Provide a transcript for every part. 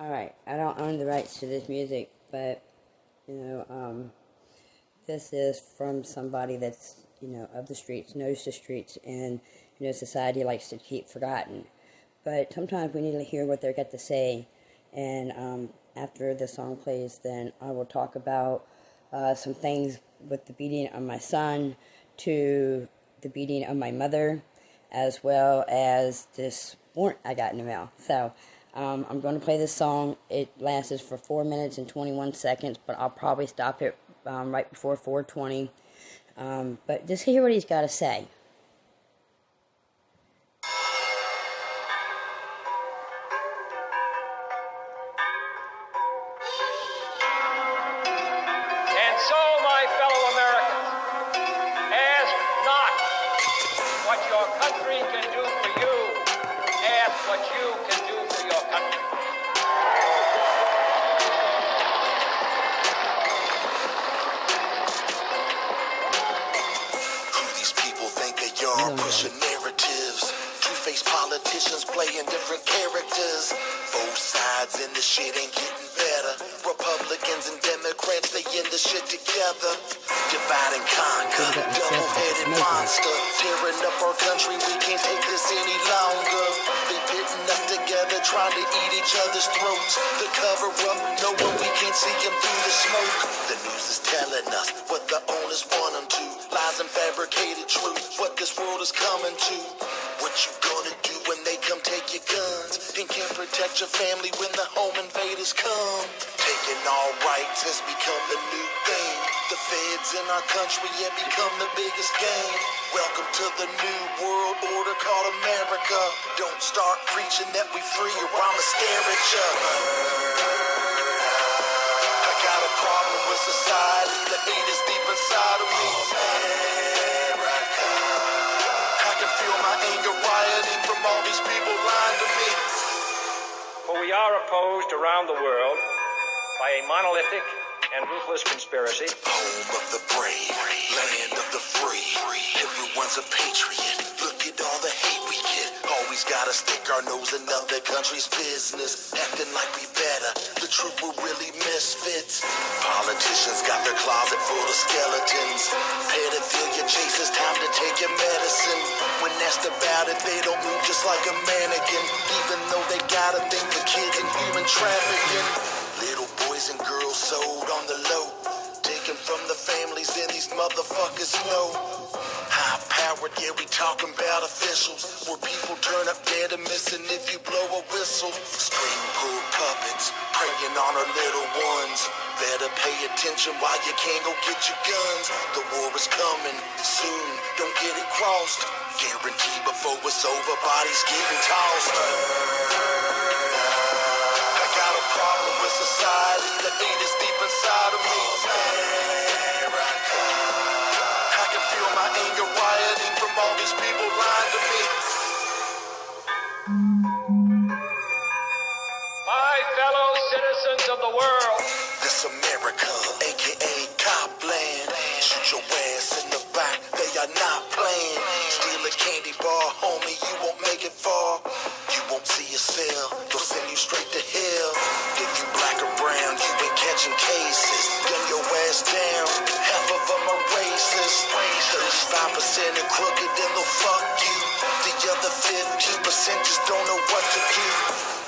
Alright, I don't own the rights to this music, but, this is from somebody that's, of the streets, knows the streets, and, society likes to keep forgotten. But sometimes we need to hear what they've got to say, and after the song plays, then I will talk about some things with the beating of my son to the beating of my mother, as well as this warrant I got in the mail. So, I'm going to play this song. It lasts for 4 minutes and 21 seconds, but I'll probably stop it right before 4:20. But just hear what he's got to say. And so, my fellow Americans, ask not what your country can do for you. Ask what you can do for your country. Who these people think they are, pushing narratives. Two-faced politicians playing different characters. Both sides in the shit ain't getting better. Republicans and Democrats, they in the shit together. Divide and conquer, double-headed monster. Tearing up our country, we can't take this any longer. They pitting us together, trying to eat each other's throats. The cover-up, knowing we can't see them through the smoke. The news is telling us what the owners want them to. Lies and fabricated truth, what this world is coming to. What you gonna do when they come take your guns? And can't protect your family when the home invaders come? Taking all rights has become the new thing. The feds in our country have become the biggest game. Welcome to the new world order called America. Don't start preaching that we free or I'ma stare at ya. I got a problem with society. The hate is deep inside of me. America. I can feel my anger rioting from all these people lying to me. For we are opposed around the world by a monolithic and ruthless conspiracy. Home of the brave, land of the free. Everyone's a patriot. Look at all the hate we get. Always gotta stick our nose in other countries' business. Acting like we better. The truth, we're really misfits. Politicians got their closet full of skeletons. Pedophilia chasers, time to take your medicine. When asked about it, they don't move just like a mannequin. Even though they got a thing for kids and human trafficking. Little boys and girls sold on the low. Taken from the families and these motherfuckers know. High powered, yeah, we talking about officials. Where people turn up dead and missing if you blow a whistle. String pulled puppets, preying on our little ones. Better pay attention while you can't go get your guns. The war is coming soon, don't get it crossed. Guaranteed before it's over, bodies getting tossed. I got a problem with society. The hate is deep inside of me. America. I can feel my anger rioting from all these people lying to me. My fellow citizens of the world, This America, aka Copland. Shoot your ass in the back, they are not playing. Steal a candy bar, homie, you won't make it far. You won't see a cell, they'll send you straight to hell. If you black or brown, you ain't catching cases. Gun your ass down, half of them are racist. 35% are crooked and they'll fuck you. The other 15% just don't know what to do.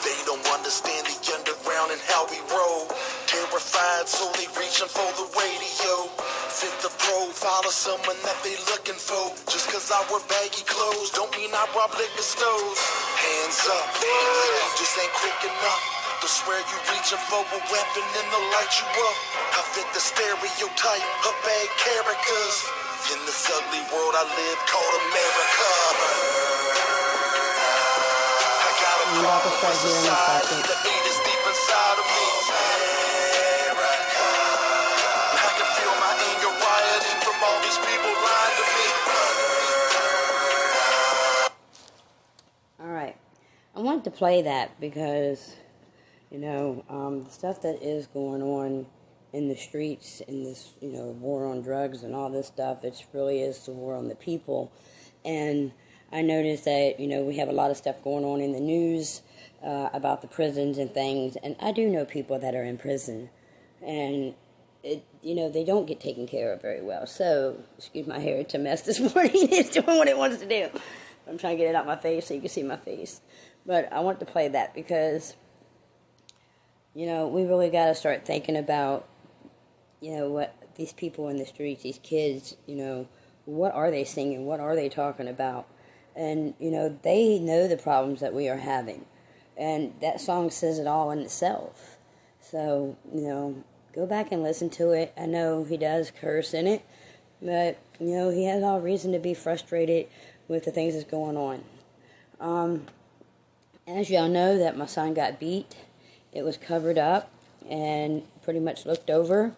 They don't understand the underground and how we roll. Terrified, so they reaching for the radio. Fit the profile of someone that they looking for. Just cause I wear baggy clothes don't mean I rob liquor stores. Hands up, you just ain't quick enough. They'll swear you reaching for a weapon and they'll light you up. I fit the stereotype of bad characters. In this ugly world I live called America. I got a problem with society. The hate is deep inside of me. America. I can feel my anger rioting from all these people lying to me. Alright, I wanted to play that because, the stuff that is going on in the streets, in this, war on drugs and all this stuff, it really is the war on the people. And I noticed that, we have a lot of stuff going on in the news about the prisons and things, and I do know people that are in prison, and they don't get taken care of very well. So, excuse my hair, it's a mess this morning. It's doing what it wants to do. I'm trying to get it out my face so you can see my face. But I want to play that because, we really got to start thinking about, what these people in the streets, these kids, what are they singing? What are they talking about? And, they know the problems that we are having. And that song says it all in itself. So, go back and listen to it. I know he does curse in it, but, he has all reason to be frustrated with the things that's going on. As y'all know, that my son got beat. It was covered up and pretty much looked over.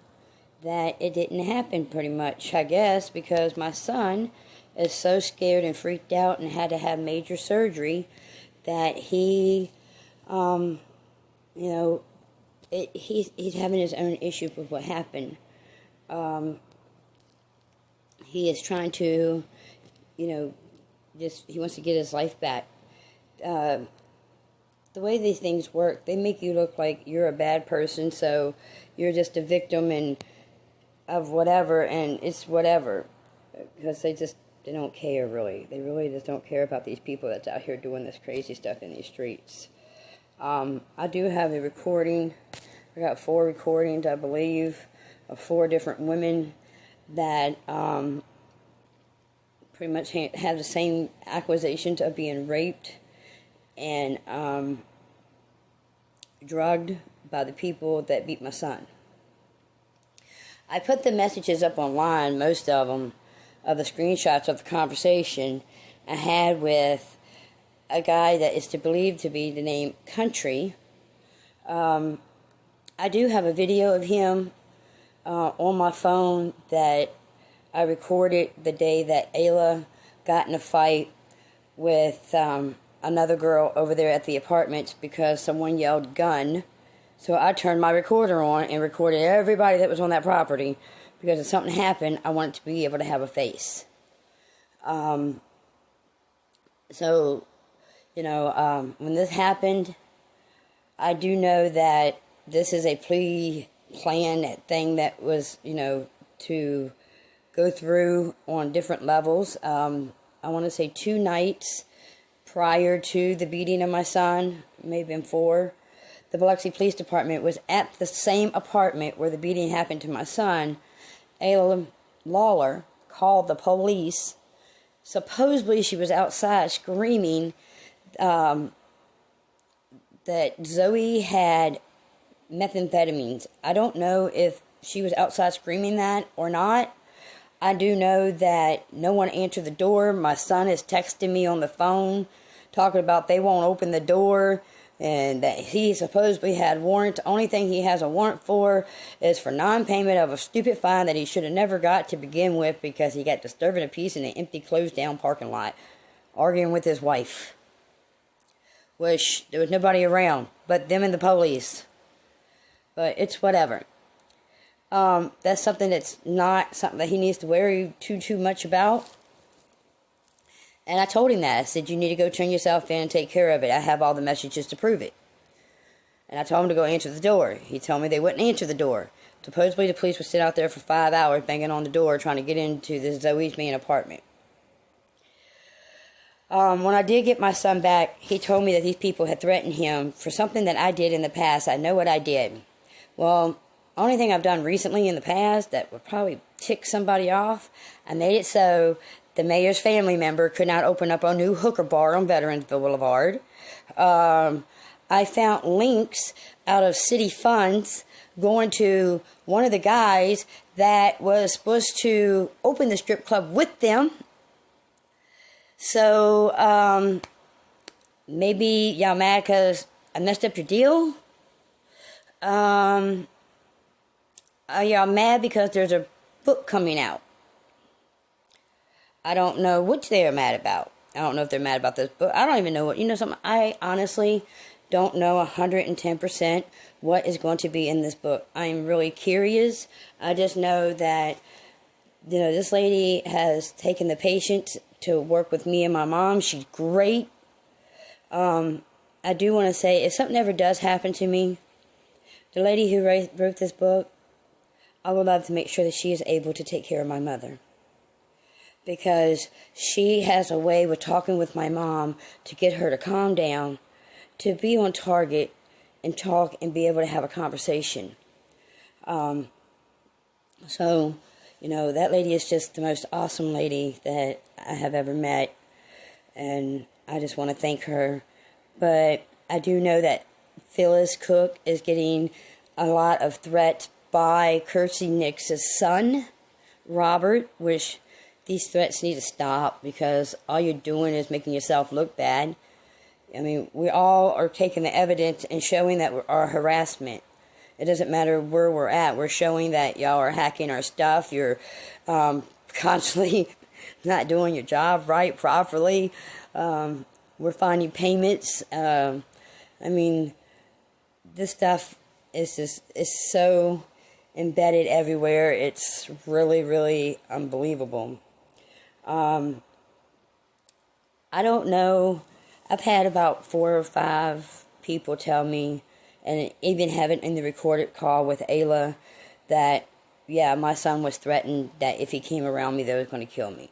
That it didn't happen pretty much, I guess, because my son is so scared and freaked out and had to have major surgery that he, he's having his own issue with what happened. He is trying to, he wants to get his life back. The way these things work, they make you look like you're a bad person, so you're just a victim of whatever, and it's whatever, because they don't care, really. They really just don't care about these people that's out here doing this crazy stuff in these streets. I do have a recording. I got 4 recordings, I believe, of 4 different women that pretty much have the same accusations of being raped and drugged by the people that beat my son. I put the messages up online, most of them, of the screenshots of the conversation I had with a guy that is believed to be the name Country. I do have a video of him on my phone that I recorded the day that Ayla got in a fight with another girl over there at the apartments because someone yelled gun. So I turned my recorder on and recorded everybody that was on that property because if something happened, I wanted to be able to have a face. When this happened, I do know that this is a pre-planned thing that was, to go through on different levels. I want to say 2 nights prior to the beating of my son, maybe 4. The Biloxi Police Department was at the same apartment where the beating happened to my son. Ayla Lawler called the police. Supposedly she was outside screaming that Zoe had methamphetamines. I don't know if she was outside screaming that or not. I do know that no one answered the door. My son is texting me on the phone talking about they won't open the door and that he supposedly had warrant. The only thing he has a warrant for is for non-payment of a stupid fine that he should have never got to begin with because he got disturbing a piece in an empty, closed-down parking lot, arguing with his wife, which there was nobody around but them and the police. But it's whatever. That's something that's not something that he needs to worry too much about. And I told him that. I said, you need to go turn yourself in and take care of it. I have all the messages to prove it. And I told him to go answer the door. He told me they wouldn't answer the door. Supposedly the police would sit out there for 5 hours banging on the door trying to get into this Zoe's main apartment. When I did get my son back, he told me that these people had threatened him for something that I did in the past. I know what I did. Well, only thing I've done recently in the past that would probably tick somebody off, I made it so the mayor's family member could not open up a new hooker bar on Veterans Boulevard. I found links out of city funds going to one of the guys that was supposed to open the strip club with them. So, maybe y'all mad because I messed up your deal? Are y'all mad because there's a book coming out? I don't know which they are mad about. I don't know if they're mad about this book. I don't even know what, something. I honestly don't know 110% what is going to be in this book. I'm really curious. I just know that This lady has taken the patience to work with me and my mom. She's great. I do want to say, if something ever does happen to me, the lady who wrote this book, I would love to make sure that she is able to take care of my mother. Because she has a way with talking with my mom to get her to calm down, to be on target and talk and be able to have a conversation. So, that lady is just the most awesome lady that I have ever met. And I just want to thank her. But I do know that Phyllis Cook is getting a lot of threats by Kirstie Nix's son, Robert, which these threats need to stop because all you're doing is making yourself look bad. I mean, we all are taking the evidence and showing that our harassment. It doesn't matter where we're at. We're showing that y'all are hacking our stuff. You're constantly not doing your job right, properly. We're finding payments. I mean, this stuff is so embedded everywhere. It's really, really unbelievable. I don't know. I've had about 4 or 5 people tell me, and even have it in the recorded call with Ayla, that, yeah, my son was threatened that if he came around me, they was going to kill me.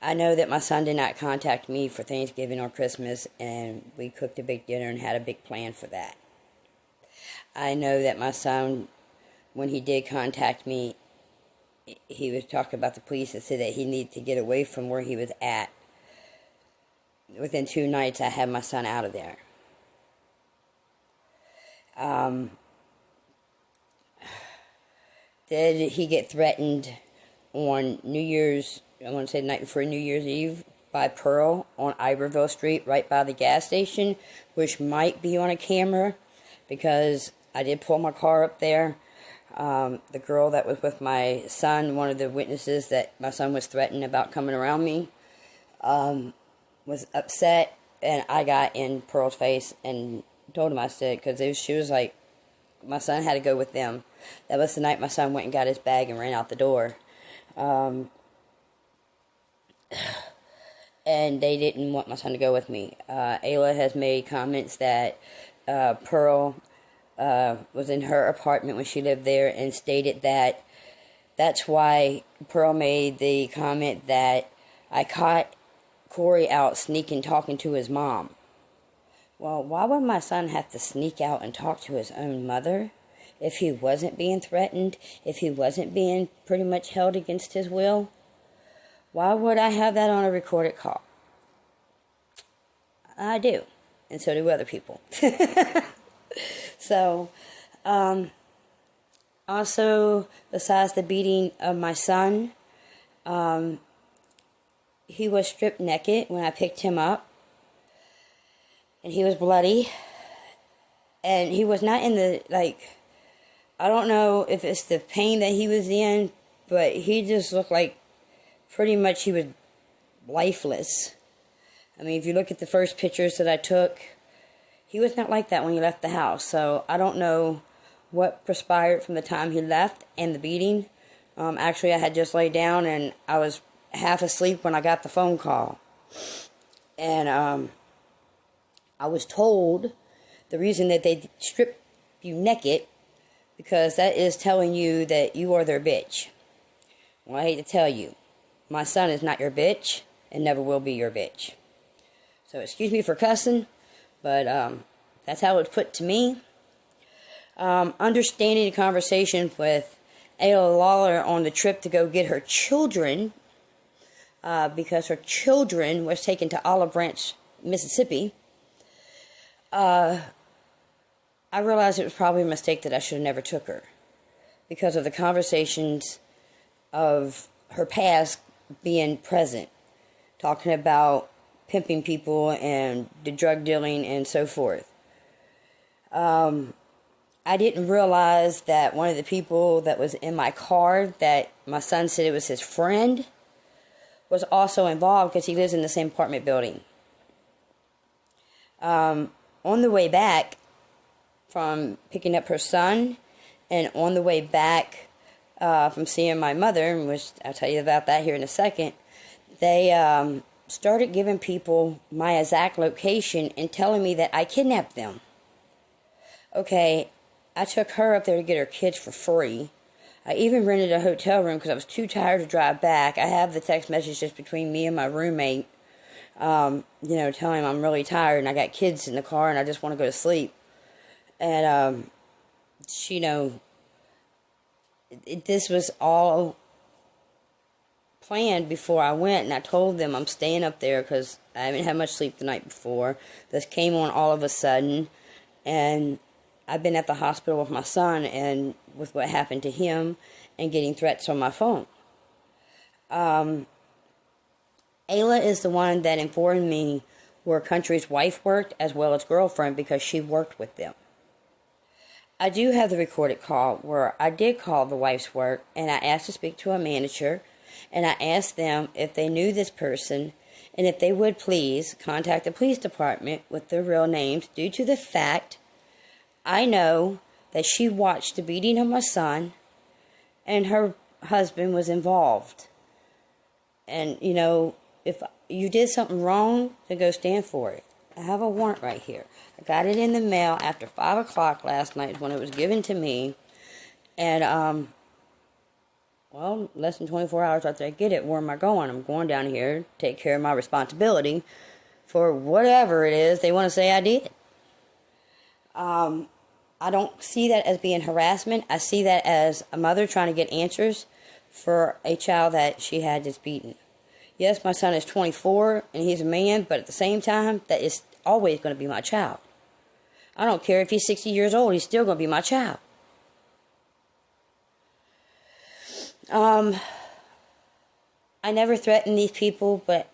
I know that my son did not contact me for Thanksgiving or Christmas, and we cooked a big dinner and had a big plan for that. I know that my son, when he did contact me, he was talking about the police and said that he needed to get away from where he was at. Within 2 nights, I had my son out of there. Did he get threatened on New Year's, I want to say the night before New Year's Eve, by Pearl on Iberville Street, right by the gas station, which might be on a camera, because I did pull my car up there. The girl that was with my son, one of the witnesses that my son was threatened about coming around me, was upset, and I got in Pearl's face and told him, I said, because she was like, my son had to go with them. That was the night my son went and got his bag and ran out the door. And they didn't want my son to go with me. Ayla has made comments that Pearl was in her apartment when she lived there, and stated that that's why Pearl made the comment that I caught Corey out sneaking talking to his mom. Well, why would my son have to sneak out and talk to his own mother if he wasn't being threatened, if he wasn't being pretty much held against his will? Why would I have that on a recorded call? I do, and so do other people. So, also, besides the beating of my son, he was stripped naked when I picked him up, and he was bloody, and he was not in the, I don't know if it's the pain that he was in, but he just looked like pretty much he was lifeless. I mean, if you look at the first pictures that I took, he was not like that when he left the house. So I don't know what transpired from the time he left and the beating. Actually, I had just laid down and I was half asleep when I got the phone call. And I was told the reason that they strip you naked, because that is telling you that you are their bitch. Well, I hate to tell you, my son is not your bitch and never will be your bitch. So excuse me for cussing, but that's how it was put to me. Understanding the conversation with Ayla Lawler on the trip to go get her children, because her children was taken to Olive Branch, Mississippi. I realized it was probably a mistake that I should have never took her, because of the conversations of her past being present, talking about pimping people and the drug dealing and so forth. I didn't realize that one of the people that was in my car that my son said it was his friend was also involved, because he lives in the same apartment building. On the way back from picking up her son, and on the way back from seeing my mother, which I'll tell you about that here in a second. They started giving people my exact location and telling me that I kidnapped them. Okay, I took her up there to get her kids for free. I even rented a hotel room because I was too tired to drive back. I have the text message just between me and my roommate, telling him I'm really tired and I got kids in the car and I just want to go to sleep. And, this was all planned before I went, and I told them I'm staying up there because I haven't had much sleep the night before. This came on all of a sudden, and I've been at the hospital with my son and with what happened to him and getting threats on my phone. Ayla is the one that informed me where Country's wife worked as well as girlfriend because she worked with them. I do have the recorded call where I did call the wife's work and I asked to speak to a manager and I asked them if they knew this person and if they would please contact the police department with their real names due to the fact I know that she watched the beating of my son and her husband was involved. And, if you did something wrong, then go stand for it. I have a warrant right here. I got it in the mail after 5 o'clock last night when it was given to me. And, less than 24 hours after I get it, where am I going? I'm going down here to take care of my responsibility for whatever it is they want to say I did. I don't see that as being harassment. I see that as a mother trying to get answers for a child that she had just beaten. Yes, my son is 24 and he's a man, but at the same time, that is always going to be my child. I don't care if he's 60 years old, he's still going to be my child. I never threatened these people, but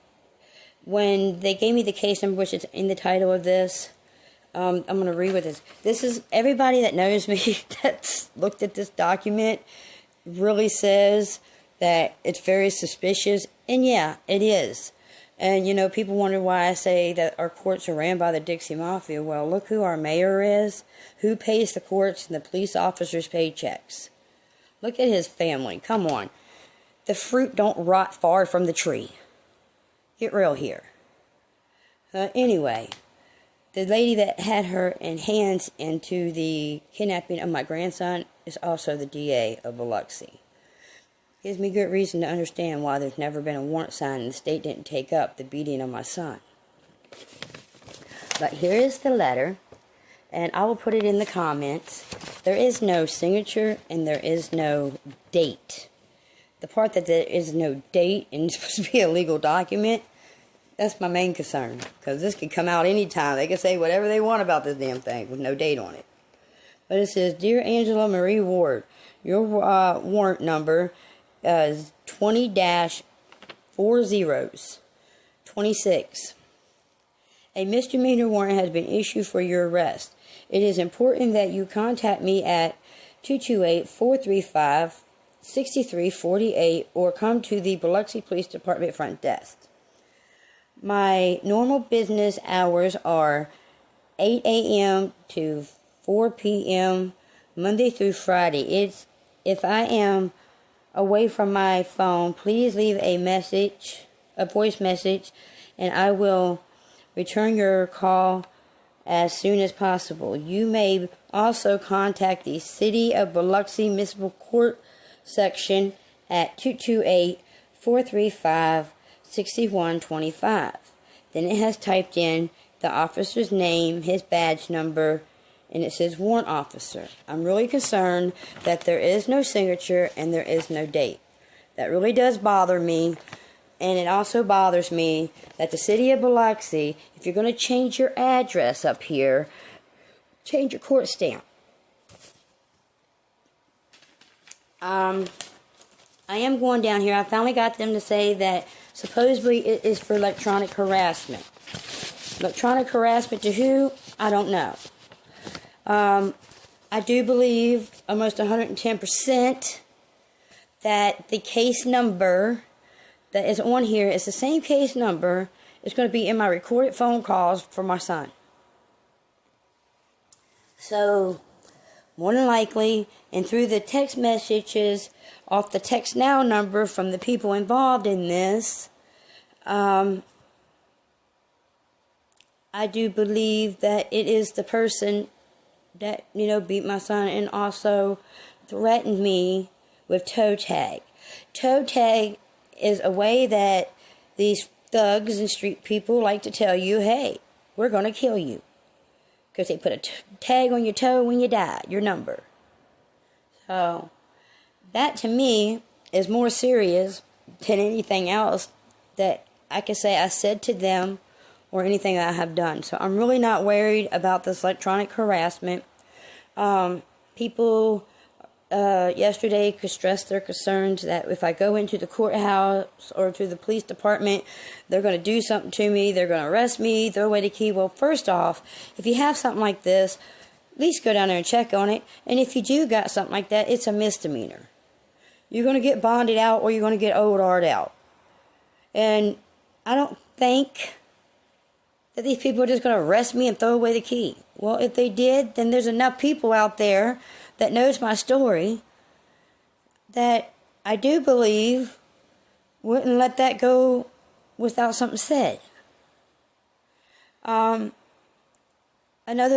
when they gave me the case number, which is in the title of this, I'm going to read what this. This is, everybody that knows me that's looked at this document really says that it's very suspicious, and yeah, it is. And, people wonder why I say that our courts are ran by the Dixie Mafia. Well, look who our mayor is, who pays the courts and the police officers' paychecks. Look at his family. Come on. The fruit don't rot far from the tree. Get real here. Anyway, the lady that had her hands into the kidnapping of my grandson is also the DA of Biloxi. Gives me good reason to understand why there's never been a warrant signed and the state didn't take up the beating of my son. But here is the letter, and I will put it in the comments. There is no signature and there is no date. The part that there is no date and it's supposed to be a legal document, that's my main concern. Because this could come out anytime. They can say whatever they want about this damn thing with no date on it. But it says, Dear Angela Marie Ward, your warrant number is 20-4026. A misdemeanor warrant has been issued for your arrest. It is important that you contact me at 228-435-6348 or come to the Biloxi Police Department front desk. My normal business hours are 8 a.m. to 4 p.m. Monday through Friday. If I am away from my phone, please leave a voice message, and I will return your call as soon as possible. You may also contact the City of Biloxi Municipal Court section at 228-435-6125. Then it has typed in the officer's name, his badge number, and it says warrant officer. I'm really concerned that there is no signature and there is no date. That really does bother me. And it also bothers me that the City of Biloxi, if you're going to change your address up here, change your court stamp. I am going down here. I finally got them to say that supposedly it is for electronic harassment. Electronic harassment to who? I don't know. I do believe almost 110% that the case number that is on here is the same case number. It's going to be in my recorded phone calls for my son. So, more than likely, and through the text messages off the text now number from the people involved in this, I do believe that it is the person that, beat my son and also threatened me with toe tag. Toe tag is a way that these thugs and street people like to tell you, hey, we're going to kill you. Because they put a tag on your toe when you die, your number. So, that to me is more serious than anything else that I can say I said to them or anything I have done. So I'm really not worried about this electronic harassment. People yesterday expressed their concerns that if I go into the courthouse or to the police department, they're going to do something to me, they're going to arrest me, throw away the key. Well, first off, if you have something like this, at least go down there and check on it. And if you do got something like that, it's a misdemeanor. You're going to get bonded out or you're going to get OR'd out. And I don't think that these people are just going to arrest me and throw away the key. Well, if they did, then there's enough people out there that knows my story that I do believe wouldn't let that go without something said. Another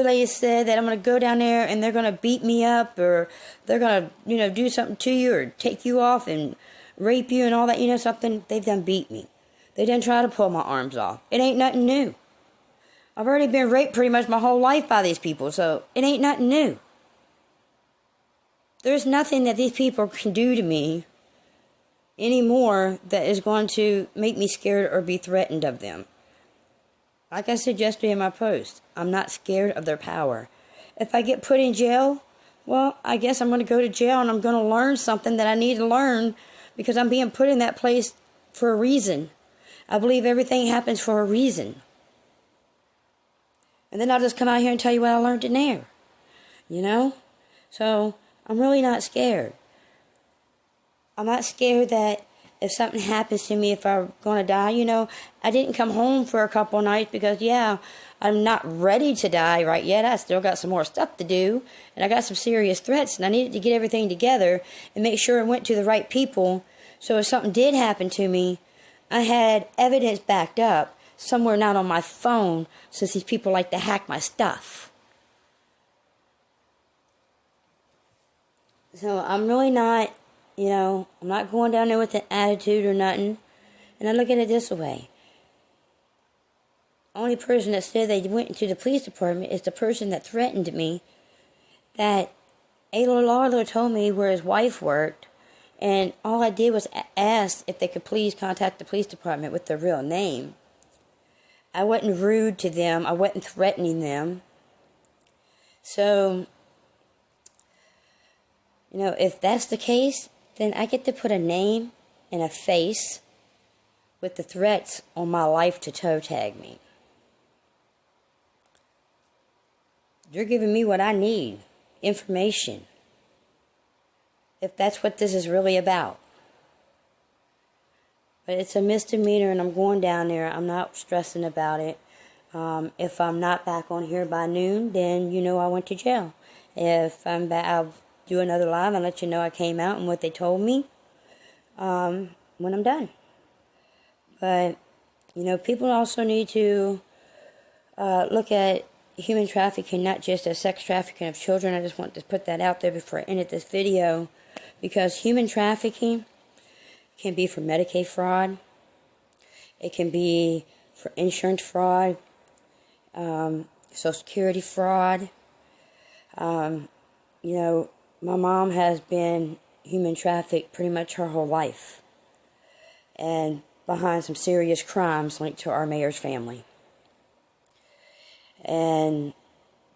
lady said that I'm going to go down there and they're going to beat me up or they're going to, do something to you or take you off and rape you and all that, something. They've done beat me. They done try to pull my arms off. It ain't nothing new. I've already been raped pretty much my whole life by these people, so it ain't nothing new. There's nothing that these people can do to me anymore that is going to make me scared or be threatened of them. Like I said yesterday in my post, I'm not scared of their power. If I get put in jail, well, I guess I'm going to go to jail and I'm going to learn something that I need to learn because I'm being put in that place for a reason. I believe everything happens for a reason. And then I'll just come out here and tell you what I learned in there. So, I'm really not scared. I'm not scared that if something happens to me, if I'm going to die, I didn't come home for a couple of nights because, I'm not ready to die right yet. I still got some more stuff to do. And I got some serious threats. And I needed to get everything together and make sure it went to the right people. So if something did happen to me, I had evidence backed up somewhere not on my phone, since these people like to hack my stuff. So I'm really not, I'm not going down there with an attitude or nothing. And I look at it this way. Only person that said they went into the police department is the person that threatened me, that Ayla Larlo told me where his wife worked, and all I did was ask if they could please contact the police department with their real name. I wasn't rude to them. I wasn't threatening them. So, if that's the case, then I get to put a name and a face with the threats on my life to toe tag me. You're giving me what I need, information, if that's what this is really about. But it's a misdemeanor and I'm going down there. I'm not stressing about it. If I'm not back on here by noon, then I went to jail. If I'm back, I'll do another live and let you know I came out and what they told me when I'm done. But, people also need to look at human trafficking, not just as sex trafficking of children. I just want to put that out there before I end this video. Because human trafficking can be for Medicaid fraud. It can be for insurance fraud, Social Security fraud. My mom has been human trafficked pretty much her whole life. And behind some serious crimes linked to our mayor's family. And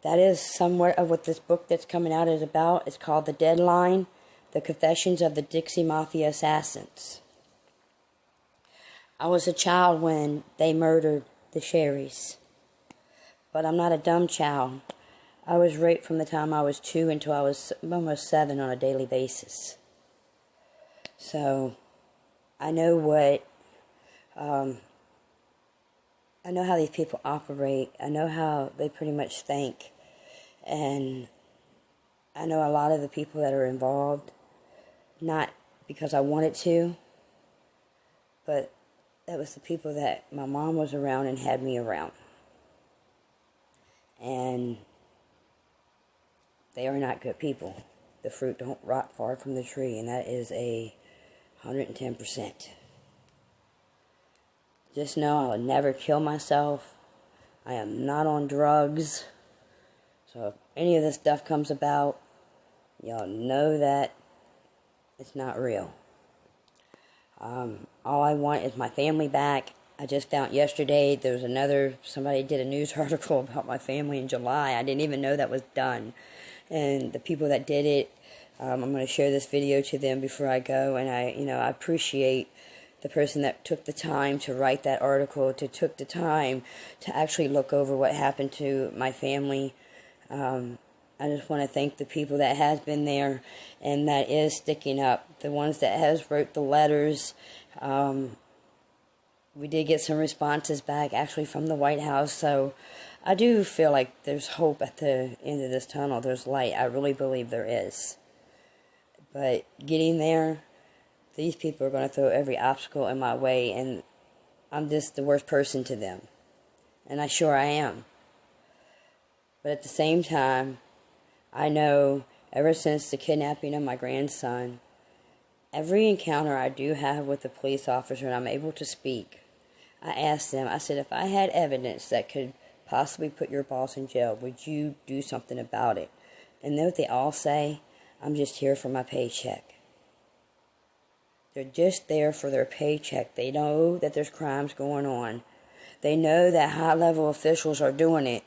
that is somewhat of what this book that's coming out is about. It's called The Deadline. The Confessions of the Dixie Mafia Assassins. I was a child when they murdered the Sherrys. But I'm not a dumb child. I was raped from the time I was 2 until I was almost 7 on a daily basis. So, I know I know how these people operate. I know how they pretty much think. And I know a lot of the people that are involved, not because I wanted to, but that was the people that my mom was around and had me around. And they are not good people. The fruit don't rot far from the tree, and that is 110%. Just know I will never kill myself. I am not on drugs. So if any of this stuff comes about, y'all know that it's not real. All I want is my family back. I just found yesterday there was somebody did a news article about my family in July. I didn't even know that was done. And the people that did it, I'm going to share this video to them before I go. And I appreciate the person that took the time to write that article, took the time to actually look over what happened to my family. I just want to thank the people that has been there and that is sticking up. The ones that has wrote the letters. We did get some responses back actually from the White House, so I do feel like there's hope at the end of this tunnel. There's light. I really believe there is. But getting there, these people are going to throw every obstacle in my way, and I'm just the worst person to them. And I am. But at the same time, I know ever since the kidnapping of my grandson, every encounter I do have with a police officer and I'm able to speak, I asked them, I said, if I had evidence that could possibly put your boss in jail, would you do something about it? And then what they all say, I'm just here for my paycheck. They're just there for their paycheck. They know that there's crimes going on. They know that high-level officials are doing it,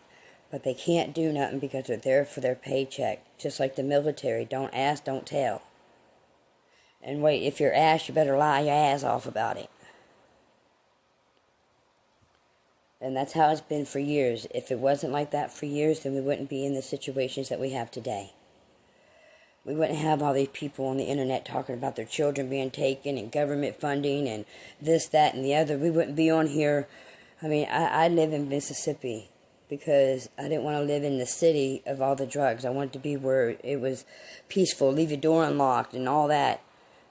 but they can't do nothing because they're there for their paycheck. Just like the military, don't ask, don't tell. And wait, if you're asked, you better lie your ass off about it. And that's how it's been for years. If it wasn't like that for years, then we wouldn't be in the situations that we have today. We wouldn't have all these people on the internet talking about their children being taken and government funding and this, that, and the other. We wouldn't be on here. I mean, I live in Mississippi because I didn't want to live in the city of all the drugs. I wanted to be where it was peaceful, leave your door unlocked and all that.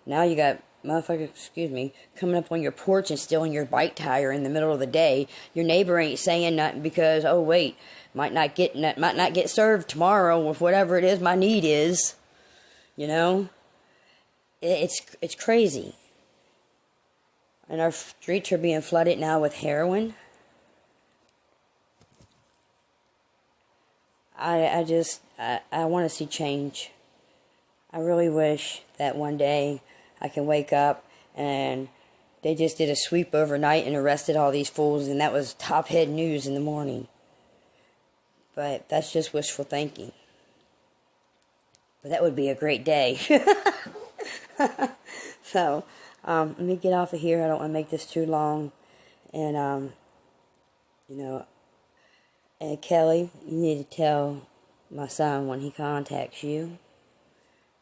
Now you got motherfuckers, coming up on your porch and stealing your bike tire in the middle of the day. Your neighbor ain't saying nothing because, oh wait, might not get served tomorrow with whatever it is my need is. You know, it's crazy. And our streets are being flooded now with heroin. I want to see change. I really wish that one day I can wake up and they just did a sweep overnight and arrested all these fools, and that was top head news in the morning. But that's just wishful thinking. But that would be a great day. So, let me get off of here. I don't want to make this too long. And, and Kelly, you need to tell my son when he contacts you,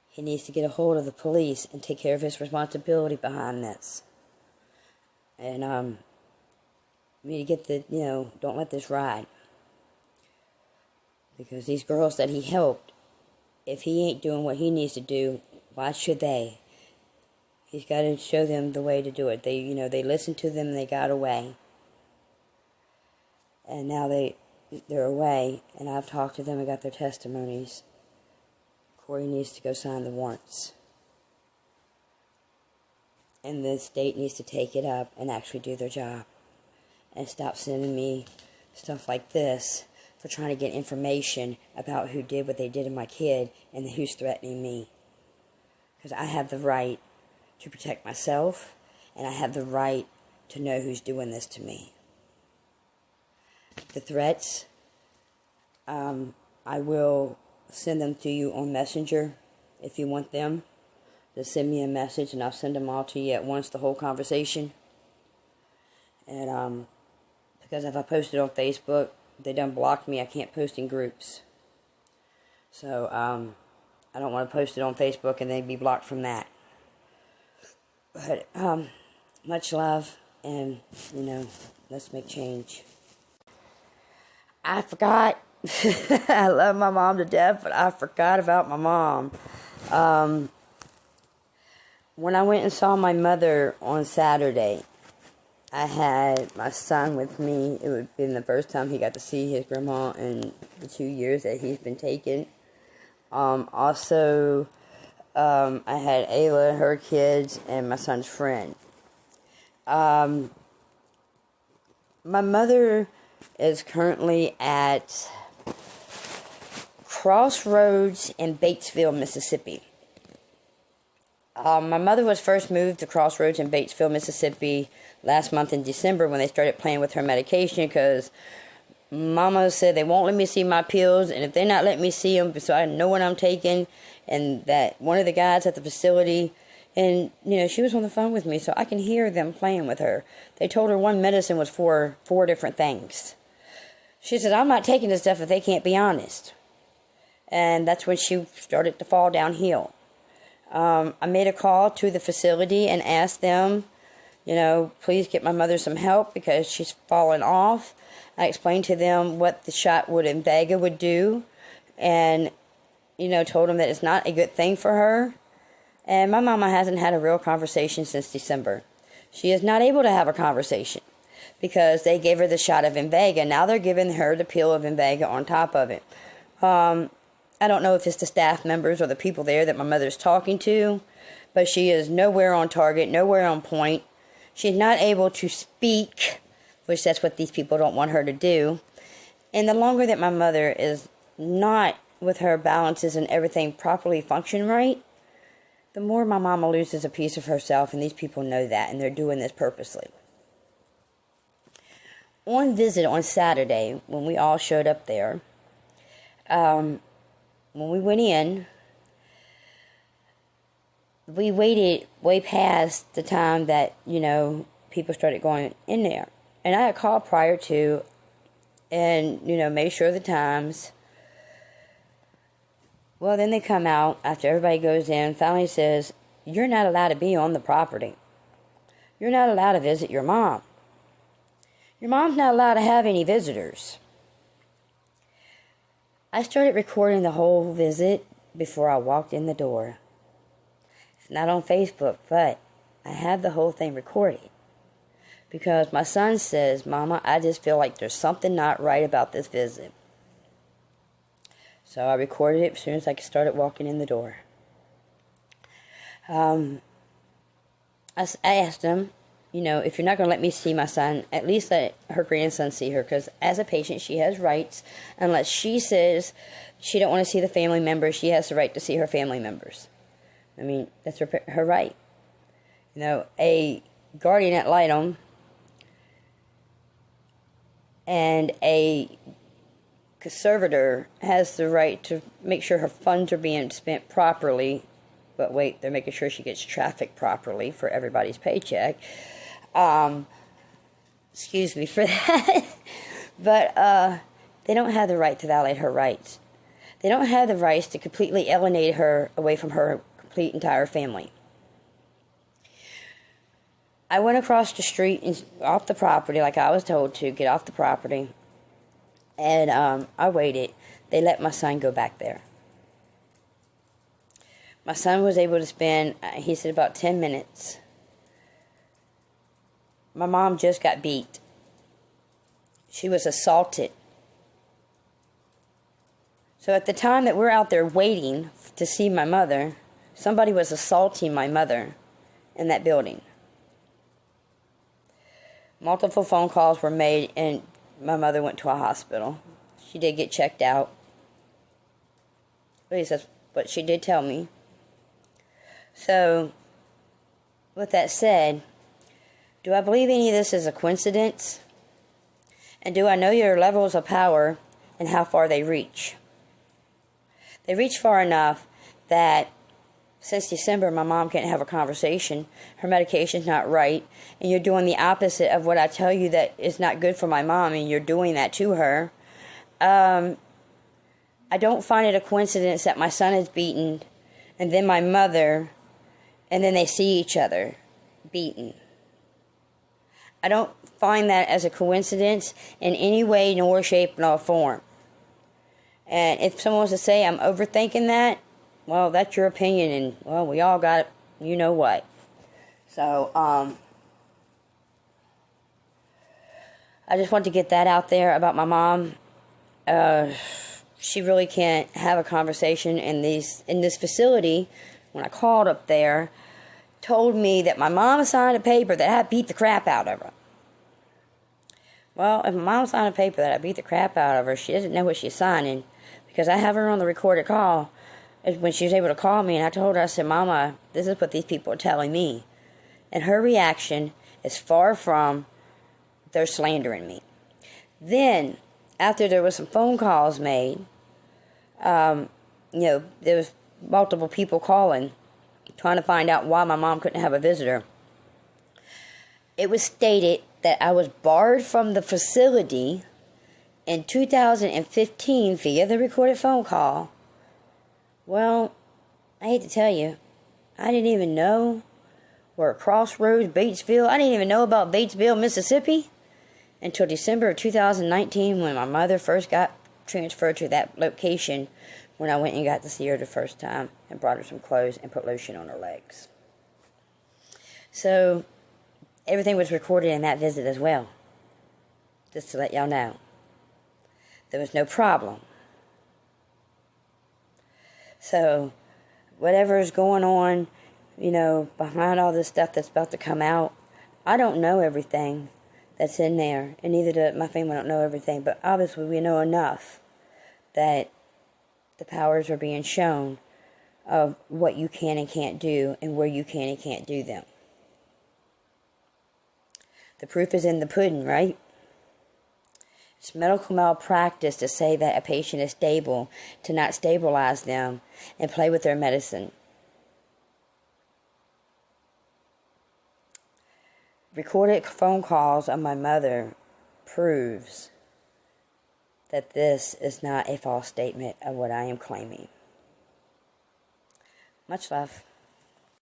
he needs to get a hold of the police and take care of his responsibility behind this. And, we need to get don't let this ride. Because these girls that he helped, if he ain't doing what he needs to do, why should they? He's got to show them the way to do it. They listened to them and they got away. And now they're away, and I've talked to them and got their testimonies. Corey needs to go sign the warrants. And the state needs to take it up and actually do their job. And stop sending me stuff like this for trying to get information about who did what they did to my kid and who's threatening me. Because I have the right to protect myself, and I have the right to know who's doing this to me. The threats, I will send them to you on Messenger if you want them. Just send me a message and I'll send them all to you at once, the whole conversation. And because if I post it on Facebook, they done blocked me. I can't post in groups. So I don't want to post it on Facebook and then be blocked from that. But much love, and let's make change. I forgot I love my mom to death, but I forgot about my mom. When I went and saw my mother on Saturday, I had my son with me. It would have been the first time he got to see his grandma in the 2 years that he's been taken. Also, I had Ayla, her kids, and my son's friend. My mother is currently at Crossroads in Batesville, Mississippi. My mother was first moved to Crossroads in Batesville, Mississippi last month in December when they started playing with her medication because Mama said they won't let me see my pills, and if they're not letting me see them so I know what I'm taking, and that one of the guys at the facility, and she was on the phone with me so I can hear them playing with her. They told her one medicine was for 4 different things. She said, I'm not taking this stuff if they can't be honest. And that's when she started to fall downhill. I made a call to the facility and asked them, please get my mother some help because she's fallen off. I explained to them what the shot in Vega would do and, told them that it's not a good thing for her. And my mama hasn't had a real conversation since December. She is not able to have a conversation because they gave her the shot of Invega. Now they're giving her the pill of Invega on top of it. I don't know if it's the staff members or the people there that my mother's talking to, but she is nowhere on target, nowhere on point. She's not able to speak, which that's what these people don't want her to do. And the longer that my mother is not with her balances and everything properly function right, the more my mama loses a piece of herself, and these people know that, and they're doing this purposely. On visit on Saturday, when we all showed up there, when we went in, we waited way past the time that, people started going in there. And I had called prior to and, made sure of the times. Well, then they come out after everybody goes in, finally says, you're not allowed to be on the property. You're not allowed to visit your mom. Your mom's not allowed to have any visitors. I started recording the whole visit before I walked in the door. It's not on Facebook, but I have the whole thing recorded. Because my son says, Mama, I just feel like there's something not right about this visit. So I recorded it as soon as I started walking in the door. I asked him, if you're not going to let me see my son, at least let her grandson see her, because as a patient, she has rights. Unless she says she don't want to see the family members, she has the right to see her family members. I mean, that's her right. A guardian ad litem and a conservator has the right to make sure her funds are being spent properly. But wait, they're making sure she gets trafficked properly for everybody's paycheck. Excuse me for that. But they don't have the right to violate her rights. They don't have the rights to completely alienate her away from her complete entire family. I went across the street and off the property like I was told to, get off the property. And I waited. They let my son go back there. My son was able to spend, he said, about 10 minutes. My mom just got beat. She was assaulted. So at the time that we're out there waiting to see my mother, somebody was assaulting my mother in that building. Multiple phone calls were made, and my mother went to a hospital. She did get checked out. At least that's what she did tell me. So, with that said, do I believe any of this is a coincidence? And do I know your levels of power and how far they reach? They reach far enough that since December, my mom can't have a conversation. Her medication's not right. And you're doing the opposite of what I tell you that is not good for my mom, and you're doing that to her. I don't find it a coincidence that my son is beaten, and then my mother, and then they see each other beaten. I don't find that as a coincidence in any way, nor shape, nor form. And if someone wants to say I'm overthinking that, well, that's your opinion, and, well, we all got it, you know what. So, I just want to get that out there about my mom. She really can't have a conversation in this facility. When I called up there, told me that my mom signed a paper that I beat the crap out of her. Well, if my mom signed a paper that I beat the crap out of her, she doesn't know what she's signing, because I have her on the recorded call when she was able to call me, and I told her, I said, Mama, this is what these people are telling me. And her reaction is far from, they're slandering me. Then, after there was some phone calls made, there was multiple people calling, trying to find out why my mom couldn't have a visitor. It was stated that I was barred from the facility in 2015 via the recorded phone call. Well, I hate to tell you, I didn't even know where Crossroads, Batesville, I didn't even know about Batesville, Mississippi, until December of 2019, when my mother first got transferred to that location, when I went and got to see her the first time and brought her some clothes and put lotion on her legs. So, everything was recorded in that visit as well, just to let y'all know. There was no problem. So, whatever is going on, behind all this stuff that's about to come out, I don't know everything that's in there, and neither does my family don't know everything, but obviously we know enough that the powers are being shown of what you can and can't do, and where you can and can't do them. The proof is in the pudding, right? It's medical malpractice to say that a patient is stable, to not stabilize them and play with their medicine. Recorded phone calls of my mother proves that this is not a false statement of what I am claiming. Much love.